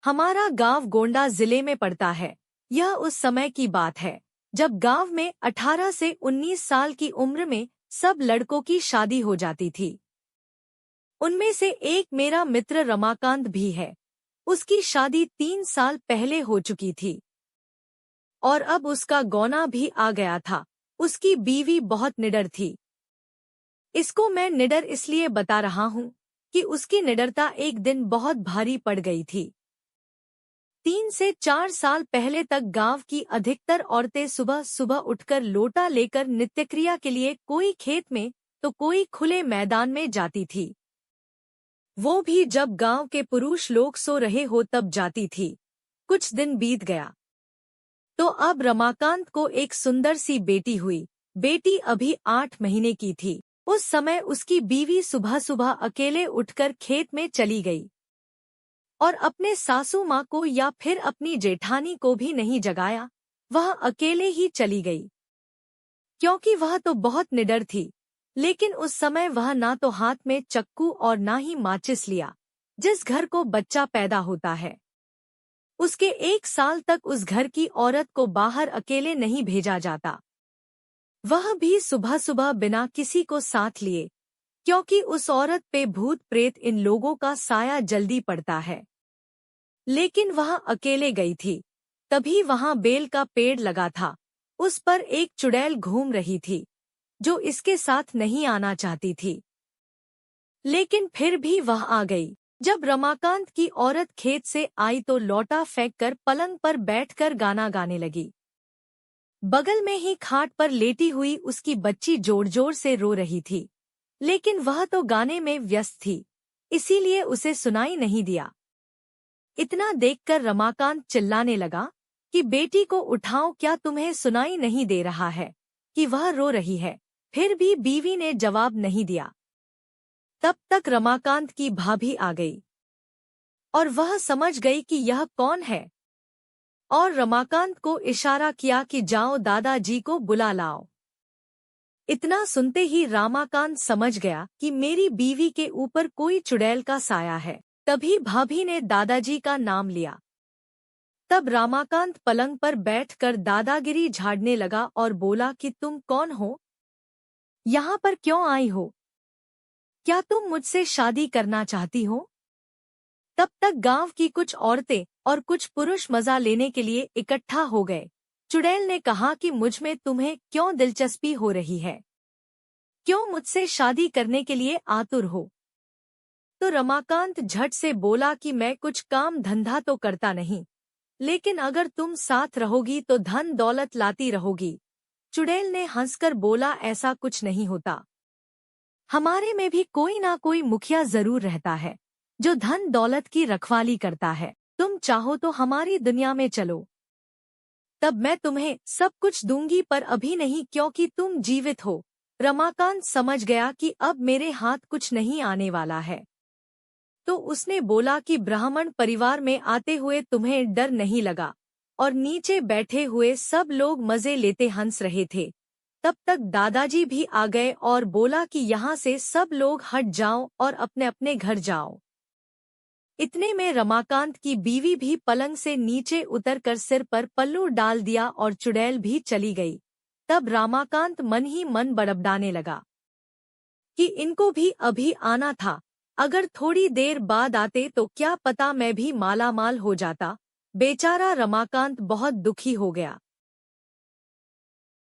हमारा गांव गोंडा जिले में पड़ता है। यह उस समय की बात है जब गांव में 18 से 19 साल की उम्र में सब लड़कों की शादी हो जाती थी। उनमें से एक मेरा मित्र रमाकांत भी है। उसकी शादी 3 साल पहले हो चुकी थी और अब उसका गौना भी आ गया था। उसकी बीवी बहुत निडर थी। इसको मैं निडर इसलिए बता रहा हूँ कि उसकी निडरता एक दिन बहुत भारी पड़ गई थी। 3 से 4 साल पहले तक गांव की अधिकतर औरतें सुबह सुबह उठकर लोटा लेकर नित्यक्रिया के लिए कोई खेत में तो कोई खुले मैदान में जाती थी। वो भी जब गांव के पुरुष लोग सो रहे हो तब जाती थी। कुछ दिन बीत गया तो अब रमाकांत को एक सुंदर सी बेटी हुई। बेटी अभी 8 महीने की थी। उस समय उसकी बीवी सुबह सुबह अकेले उठकर खेत में चली गई और अपने सासू माँ को या फिर अपनी जेठानी को भी नहीं जगाया। वह अकेले ही चली गई क्योंकि वह तो बहुत निडर थी। लेकिन उस समय वह ना तो हाथ में चक्कू और ना ही माचिस लिया। जिस घर को बच्चा पैदा होता है उसके 1 साल तक उस घर की औरत को बाहर अकेले नहीं भेजा जाता, वह भी सुबह सुबह बिना किसी को साथ लिए, क्योंकि उस औरत पे भूत प्रेत इन लोगों का साया जल्दी पड़ता है। लेकिन वह अकेले गई थी। तभी वहां बेल का पेड़ लगा था। उस पर एक चुड़ैल घूम रही थी जो इसके साथ नहीं आना चाहती थी, लेकिन फिर भी वह आ गई। जब रमाकांत की औरत खेत से आई तो लौटा फेंककर पलंग पर बैठकर गाना गाने लगी। बगल में ही खाट पर लेटी हुई उसकी बच्ची जोर जोर से रो रही थी, लेकिन वह तो गाने में व्यस्त थी, इसीलिए उसे सुनाई नहीं दिया। इतना देखकर रमाकांत चिल्लाने लगा कि बेटी को उठाओ, क्या तुम्हें सुनाई नहीं दे रहा है कि वह रो रही है? फिर भी बीवी ने जवाब नहीं दिया। तब तक रमाकांत की भाभी आ गई और वह समझ गई कि यह कौन है और रमाकांत को इशारा किया कि जाओ दादाजी को बुला लाओ। इतना सुनते ही रमाकांत समझ गया कि मेरी बीवी के ऊपर कोई चुड़ैल का साया है। तभी भाभी ने दादाजी का नाम लिया। तब रमाकांत पलंग पर बैठकर दादागिरी झाड़ने लगा और बोला कि तुम कौन हो? यहाँ पर क्यों आई हो? क्या तुम मुझसे शादी करना चाहती हो? तब तक गांव की कुछ औरतें और कुछ पुरुष मजा लेने के लिए इकट्ठा हो गए। चुड़ैल ने कहा कि मुझ में तुम्हें क्यों दिलचस्पी हो रही है? क्यों मुझसे शादी करने के लिए आतुर हो? तो रमाकांत झट से बोला कि मैं कुछ काम धंधा तो करता नहीं, लेकिन अगर तुम साथ रहोगी तो धन दौलत लाती रहोगी। चुड़ैल ने हंसकर बोला, ऐसा कुछ नहीं होता। हमारे में भी कोई ना कोई मुखिया जरूर रहता है जो धन दौलत की रखवाली करता है। तुम चाहो तो हमारी दुनिया में चलो, तब मैं तुम्हें सब कुछ दूंगी, पर अभी नहीं क्योंकि तुम जीवित हो। रमाकांत समझ गया कि अब मेरे हाथ कुछ नहीं आने वाला है, तो उसने बोला कि ब्राह्मण परिवार में आते हुए तुम्हें डर नहीं लगा? और नीचे बैठे हुए सब लोग मजे लेते हंस रहे थे। तब तक दादाजी भी आ गए और बोला कि यहाँ से सब लोग हट जाओ और अपने अपने घर जाओ। इतने में रमाकांत की बीवी भी पलंग से नीचे उतरकर सिर पर पल्लू डाल दिया और चुड़ैल भी चली गई। तब रमाकांत मन ही मन बड़बड़ाने लगा कि इनको भी अभी आना था। अगर थोड़ी देर बाद आते तो क्या पता मैं भी मालामाल हो जाता। बेचारा रमाकांत बहुत दुखी हो गया।